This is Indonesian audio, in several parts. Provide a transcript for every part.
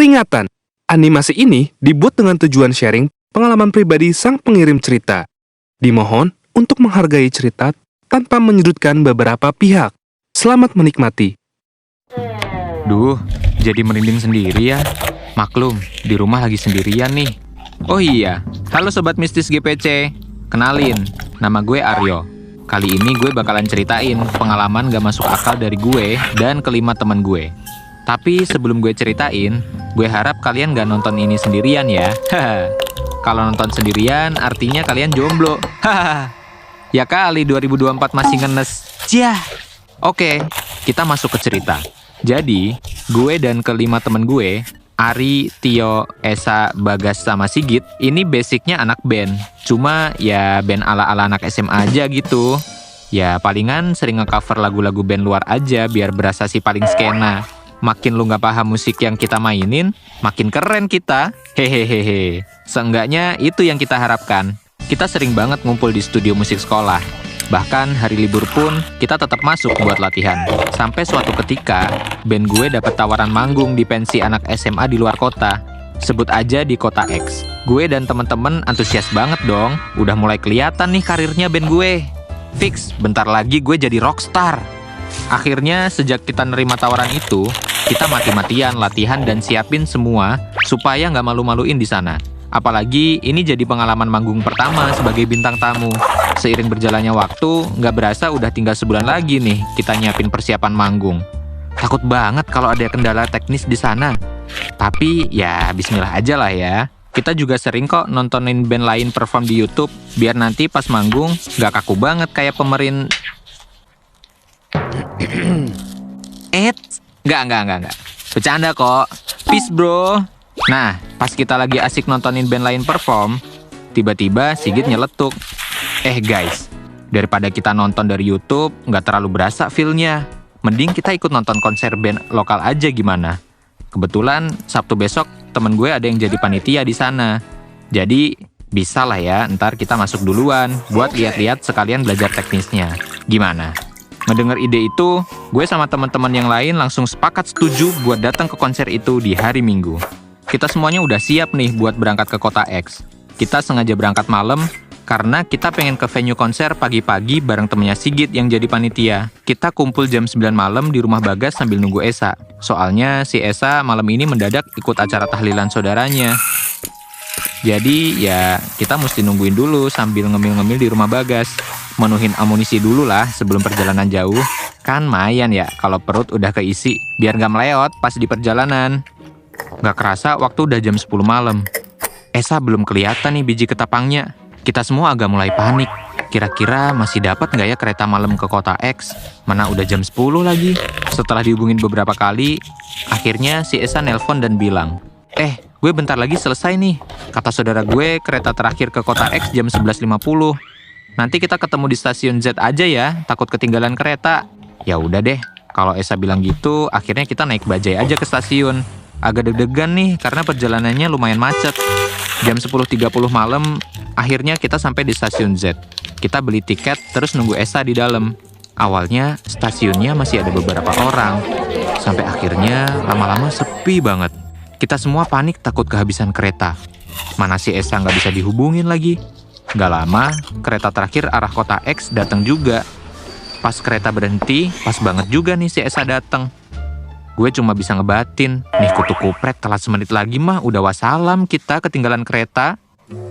Peringatan, animasi ini dibuat dengan tujuan sharing pengalaman pribadi sang pengirim cerita. Dimohon untuk menghargai cerita tanpa menyudutkan beberapa pihak. Selamat menikmati. Duh, jadi merinding sendiri ya. Maklum, di rumah lagi sendirian nih. Oh iya, halo Sobat Mistis GPC. Kenalin, nama gue Aryo. Kali ini gue bakalan ceritain pengalaman gak masuk akal dari gue dan kelima teman gue. Tapi sebelum gue ceritain, gue harap kalian gak nonton ini sendirian ya. Kalau nonton sendirian, artinya kalian jomblo. Ya kali 2024 masih ngenes. Jah. Oke, kita masuk ke cerita. Jadi, gue dan kelima temen gue, Ari, Tio, Esa, Bagas, sama Sigit, ini basicnya anak band. Cuma ya band ala-ala anak SMA aja gitu. Ya palingan sering nge-cover lagu-lagu band luar aja biar berasa si paling skena. Makin lu gak paham musik yang kita mainin, makin keren kita. Hehehehe. Seenggaknya itu yang kita harapkan. Kita sering banget ngumpul di studio musik sekolah. Bahkan hari libur pun kita tetap masuk buat latihan. Sampai suatu ketika, band gue dapat tawaran manggung di pensi anak SMA di luar kota. Sebut aja di kota X. Gue dan temen-temen antusias banget dong. Udah mulai kelihatan nih karirnya band gue. Fix, bentar lagi gue jadi rockstar. Akhirnya sejak kita nerima tawaran itu, kita mati-matian latihan dan siapin semua supaya nggak malu-maluin di sana. Apalagi ini jadi pengalaman manggung pertama sebagai bintang tamu. Seiring berjalannya waktu, nggak berasa udah tinggal sebulan lagi nih kita nyiapin persiapan manggung. Takut banget kalau ada kendala teknis di sana. Tapi ya bismillah aja lah ya. Kita juga sering kok nontonin band lain perform di YouTube, biar nanti pas manggung nggak kaku banget kayak pemerin. Nggak. Bercanda kok. Peace bro. Nah, pas kita lagi asik nontonin band lain perform, tiba-tiba Sigit nyeletuk. Guys, daripada kita nonton dari YouTube, nggak terlalu berasa feel-nya. Mending kita ikut nonton konser band lokal aja gimana? Kebetulan Sabtu besok temen gue ada yang jadi panitia di sana. Jadi bisa lah ya, ntar kita masuk duluan buat lihat-lihat sekalian belajar teknisnya. Gimana? Ngedenger ide itu, gue sama teman-teman yang lain langsung sepakat setuju buat datang ke konser itu di hari Minggu. Kita semuanya udah siap nih buat berangkat ke kota X. Kita sengaja berangkat malam karena kita pengen ke venue konser pagi-pagi bareng temennya Sigit yang jadi panitia. Kita kumpul jam 9 malam di rumah Bagas sambil nunggu Esa. Soalnya si Esa malam ini mendadak ikut acara tahlilan saudaranya. Jadi ya kita mesti nungguin dulu sambil ngemil-ngemil di rumah Bagas. Menuhin amunisi dulu lah sebelum perjalanan jauh. Kan mayan ya kalau perut udah keisi biar gak meleot pas di perjalanan. Gak kerasa waktu udah jam 10 malam. Esa belum kelihatan nih biji ketapangnya. Kita semua agak mulai panik. Kira-kira masih dapat gak ya kereta malam ke kota X? Mana udah jam 10 lagi. Setelah dihubungin beberapa kali, akhirnya si Esa nelpon dan bilang, gue bentar lagi selesai nih. Kata saudara gue kereta terakhir ke kota X jam 11.50. Nanti kita ketemu di stasiun Z aja ya, takut ketinggalan kereta. Ya udah deh, kalau Esa bilang gitu, akhirnya kita naik bajai aja ke stasiun. Agak deg-degan nih karena perjalanannya lumayan macet. Jam 10.30 malam, akhirnya kita sampai di stasiun Z. Kita beli tiket terus nunggu Esa di dalam. Awalnya stasiunnya masih ada beberapa orang. Sampai akhirnya lama-lama sepi banget. Kita semua panik takut kehabisan kereta. Mana si Esa nggak bisa dihubungin lagi. Gak lama, kereta terakhir arah kota X datang juga. Pas kereta berhenti, pas banget juga nih si Esa datang. Gue cuma bisa ngebatin, nih kutu kupret telat semenit lagi mah udah wassalam kita ketinggalan kereta.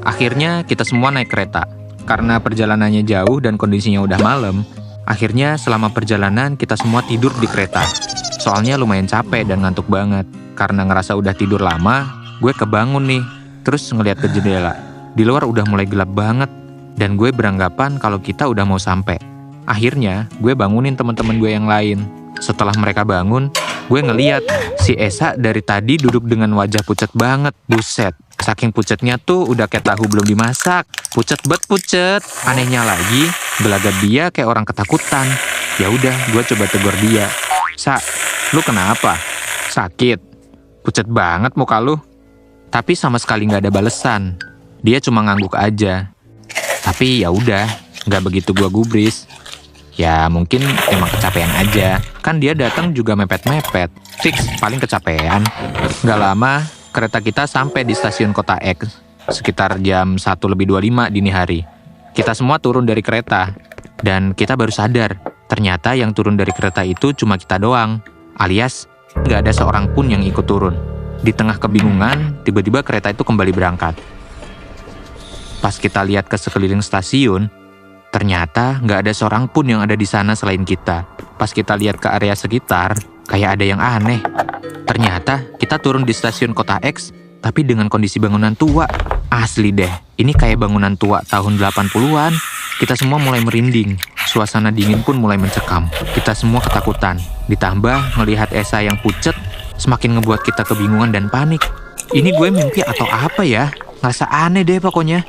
Akhirnya kita semua naik kereta. Karena perjalanannya jauh dan kondisinya udah malam, akhirnya selama perjalanan kita semua tidur di kereta. Soalnya lumayan capek dan ngantuk banget. Karena ngerasa udah tidur lama, gue kebangun nih, terus ngeliat ke jendela. Di luar udah mulai gelap banget, dan gue beranggapan kalau kita udah mau sampai. Akhirnya, gue bangunin teman-teman gue yang lain. Setelah mereka bangun, gue ngeliat si Esa dari tadi duduk dengan wajah pucet banget. Buset, saking pucetnya tuh udah kayak tahu belum dimasak. Pucet bet pucet. Anehnya lagi, gelagat dia kayak orang ketakutan. Ya udah, gue coba tegur dia. Sa, lu kenapa? Sakit? Pucet banget muka lu. Tapi sama sekali nggak ada balesan. Dia cuma ngangguk aja. Tapi ya udah, nggak begitu gue gubris. Ya mungkin emang kecapean aja. Kan dia datang juga mepet-mepet. Fix paling kecapean. Gak lama, kereta kita sampai di stasiun Kota X. Sekitar jam 1:25 dini hari. Kita semua turun dari kereta. Dan kita baru sadar, ternyata yang turun dari kereta itu cuma kita doang. Alias, gak ada seorang pun yang ikut turun. Di tengah kebingungan, tiba-tiba kereta itu kembali berangkat. Pas kita lihat ke sekeliling stasiun, ternyata nggak ada seorang pun yang ada di sana selain kita. Pas kita lihat ke area sekitar, kayak ada yang aneh. Ternyata kita turun di stasiun Kota X, tapi dengan kondisi bangunan tua. Asli deh, ini kayak bangunan tua tahun 80-an. Kita semua mulai merinding. Suasana dingin pun mulai mencekam. Kita semua ketakutan. Ditambah melihat Esa yang pucet, semakin ngebuat kita kebingungan dan panik. Ini gue mimpi atau apa ya? Ngerasa aneh deh pokoknya.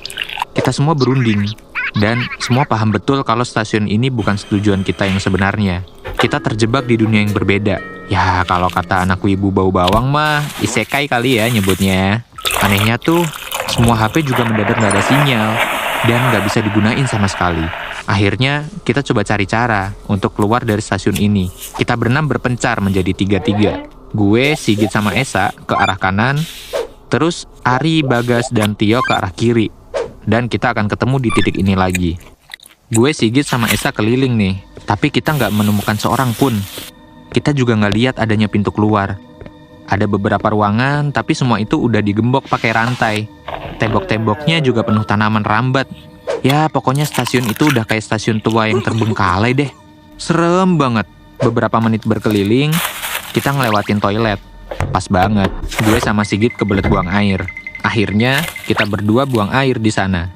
Kita semua berunding. Dan semua paham betul kalau stasiun ini bukan tujuan kita yang sebenarnya. Kita terjebak di dunia yang berbeda. Ya, kalau kata anak wibu bau bawang mah, isekai kali ya nyebutnya. Anehnya tuh, semua HP juga mendadak nggak ada sinyal. Dan nggak bisa digunain sama sekali. Akhirnya, kita coba cari cara untuk keluar dari stasiun ini. Kita berenam berpencar menjadi 3-3. Gue, Sigit sama Esa ke arah kanan. Terus, Ari, Bagas, dan Tio ke arah kiri. Dan kita akan ketemu di titik ini lagi. Gue, Sigit, sama Esa keliling nih. Tapi kita nggak menemukan seorang pun. Kita juga nggak lihat adanya pintu keluar. Ada beberapa ruangan, tapi semua itu udah digembok pakai rantai. Tembok-temboknya juga penuh tanaman rambat. Ya, pokoknya stasiun itu udah kayak stasiun tua yang terbengkalai deh. Serem banget. Beberapa menit berkeliling, kita ngelewatin toilet. Pas banget, gue sama Sigit kebelet buang air. Akhirnya, kita berdua buang air di sana.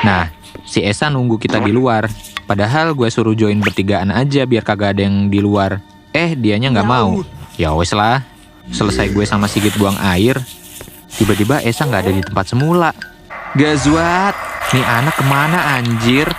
Nah, si Esa nunggu kita di luar. Padahal gue suruh join bertigaan aja biar kagak ada yang di luar. Dianya nggak mau. Ya wes lah. Selesai gue sama Sigit buang air, tiba-tiba Esa nggak ada di tempat semula. Gazwat, nih anak kemana anjir?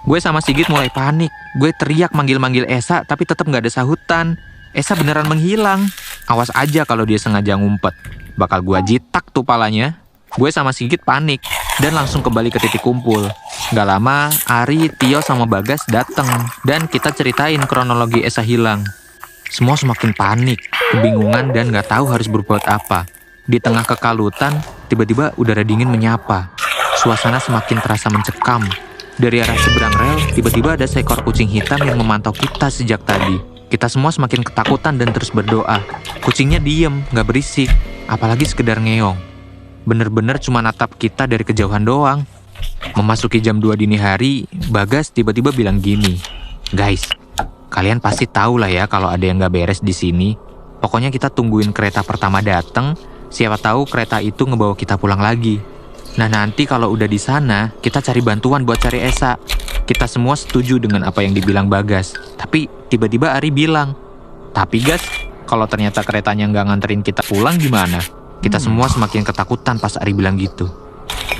Gue sama Sigit mulai panik. Gue teriak manggil-manggil Esa, tapi tetap nggak ada sahutan. Esa beneran menghilang. Awas aja kalau dia sengaja ngumpet. Bakal gue jitak tuh palanya. Gue sama Sigit panik dan langsung kembali ke titik kumpul. Gak lama, Ari, Tio, sama Bagas datang dan kita ceritain kronologi Esa hilang. Semua semakin panik, kebingungan dan gak tahu harus berbuat apa. Di tengah kekalutan, tiba-tiba udara dingin menyapa. Suasana semakin terasa mencekam. Dari arah seberang rel, tiba-tiba ada seekor kucing hitam yang memantau kita sejak tadi. Kita semua semakin ketakutan dan terus berdoa. Kucingnya diem, gak berisik, apalagi sekedar ngeong. Bener-bener cuma natap kita dari kejauhan doang. Memasuki jam 2 dini hari, Bagas tiba-tiba bilang gini, "Guys, kalian pasti tahu lah ya kalau ada yang gak beres di sini. Pokoknya kita tungguin kereta pertama datang, siapa tahu kereta itu ngebawa kita pulang lagi. Nah nanti kalau udah di sana, kita cari bantuan buat cari Esa." Kita semua setuju dengan apa yang dibilang Bagas. Tapi tiba-tiba Ari bilang, "Tapi Gas, kalau ternyata keretanya nggak nganterin kita pulang gimana?" Kita semua semakin ketakutan pas Ari bilang gitu.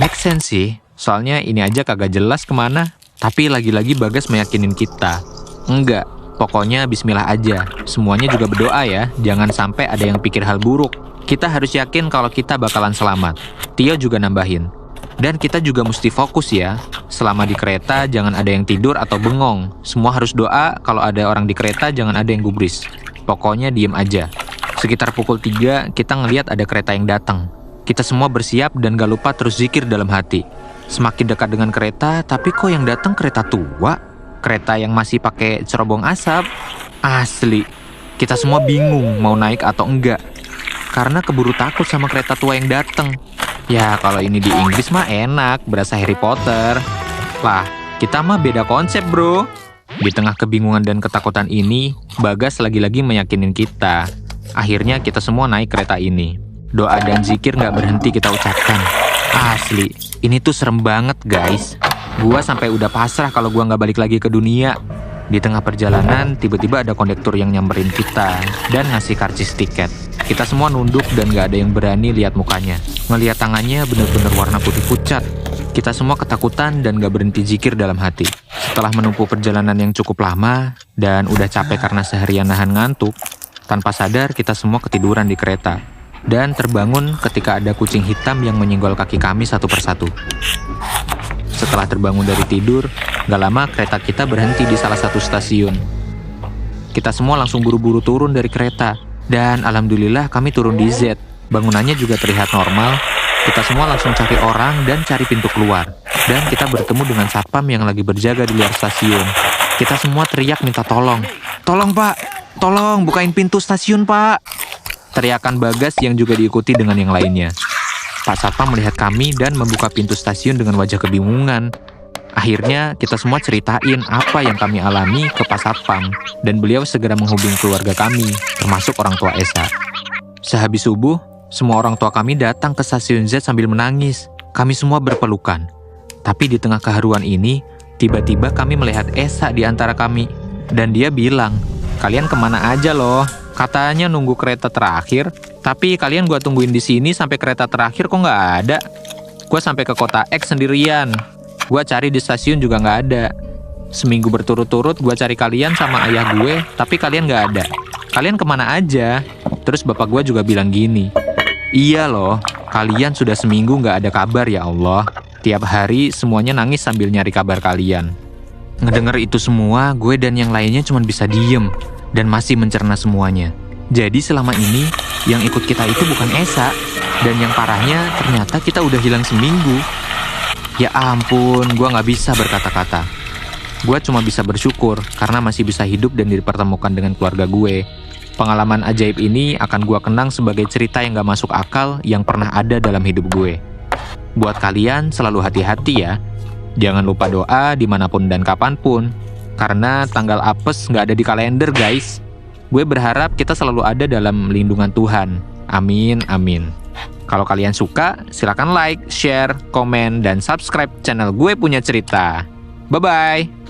Make sense sih, soalnya ini aja kagak jelas kemana. Tapi lagi-lagi Bagas meyakinin kita. Enggak, pokoknya bismillah aja. Semuanya juga berdoa ya, jangan sampai ada yang pikir hal buruk. Kita harus yakin kalau kita bakalan selamat. Tio juga nambahin. Dan kita juga mesti fokus ya. Selama di kereta jangan ada yang tidur atau bengong. Semua harus doa, kalau ada orang di kereta jangan ada yang gubris. Pokoknya diem aja. Sekitar pukul 3 kita ngeliat ada kereta yang datang. Kita semua bersiap dan gak lupa terus zikir dalam hati. Semakin dekat dengan kereta, tapi kok yang datang kereta tua? Kereta yang masih pakai cerobong asap. Asli, kita semua bingung mau naik atau enggak. Karena keburu takut sama kereta tua yang datang. Ya kalau ini di Inggris mah enak, berasa Harry Potter. Lah, kita mah beda konsep bro. Di tengah kebingungan dan ketakutan ini, Bagas lagi-lagi meyakinin kita. Akhirnya kita semua naik kereta ini. Doa dan zikir gak berhenti kita ucapkan. Asli, ini tuh serem banget guys. Gua sampai udah pasrah kalau gua gak balik lagi ke dunia. Di tengah perjalanan, tiba-tiba ada kondektur yang nyamperin kita dan ngasih karcis tiket. Kita semua nunduk dan gak ada yang berani lihat mukanya. Ngelihat tangannya bener-bener warna putih pucat. Kita semua ketakutan dan gak berhenti zikir dalam hati. Setelah menempuh perjalanan yang cukup lama dan udah capek karena seharian nahan ngantuk, tanpa sadar kita semua ketiduran di kereta. Dan terbangun ketika ada kucing hitam yang menyenggol kaki kami satu persatu. Setelah terbangun dari tidur, Gak lama kereta kita berhenti di salah satu stasiun. Kita semua langsung buru-buru turun dari kereta. Dan alhamdulillah kami turun di Z. Bangunannya juga terlihat normal. Kita semua langsung cari orang dan cari pintu keluar. Dan kita bertemu dengan satpam yang lagi berjaga di luar stasiun. Kita semua teriak minta tolong. Tolong pak, tolong bukain pintu stasiun pak. Teriakan Bagas yang juga diikuti dengan yang lainnya. Pak Satpam melihat kami dan membuka pintu stasiun dengan wajah kebingungan. Akhirnya kita semua ceritain apa yang kami alami ke Pak Satpam. Dan beliau segera menghubungi keluarga kami, termasuk orang tua Esa. Sehabis subuh, semua orang tua kami datang ke stasiun Z sambil menangis. Kami semua berpelukan. Tapi di tengah keharuan ini, tiba-tiba kami melihat Esa di antara kami. Dan dia bilang, kalian kemana aja loh? Katanya nunggu kereta terakhir, tapi kalian gua tungguin di sini sampai kereta terakhir kok nggak ada. Gua sampai ke kota X sendirian. Gua cari di stasiun juga nggak ada. Seminggu berturut-turut gua cari kalian sama ayah gue, tapi kalian nggak ada. Kalian kemana aja? Terus bapak gua juga bilang gini, iya loh, kalian sudah seminggu nggak ada kabar ya Allah. Tiap hari semuanya nangis sambil nyari kabar kalian. Ngedenger itu semua, gue dan yang lainnya cuma bisa diem dan masih mencerna semuanya. Jadi selama ini, yang ikut kita itu bukan Esa. Dan yang parahnya, ternyata kita udah hilang seminggu. Ya ampun, gue gak bisa berkata-kata. Gue cuma bisa bersyukur karena masih bisa hidup dan dipertemukan dengan keluarga gue. Pengalaman ajaib ini akan gue kenang sebagai cerita yang gak masuk akal yang pernah ada dalam hidup gue. Buat kalian selalu hati-hati ya. Jangan lupa doa dimanapun dan kapanpun. Karena tanggal apes nggak ada di kalender guys. Gue berharap kita selalu ada dalam lindungan Tuhan. Amin, amin. Kalau kalian suka, silakan like, share, komen, dan subscribe channel Gue Punya Cerita. Bye-bye.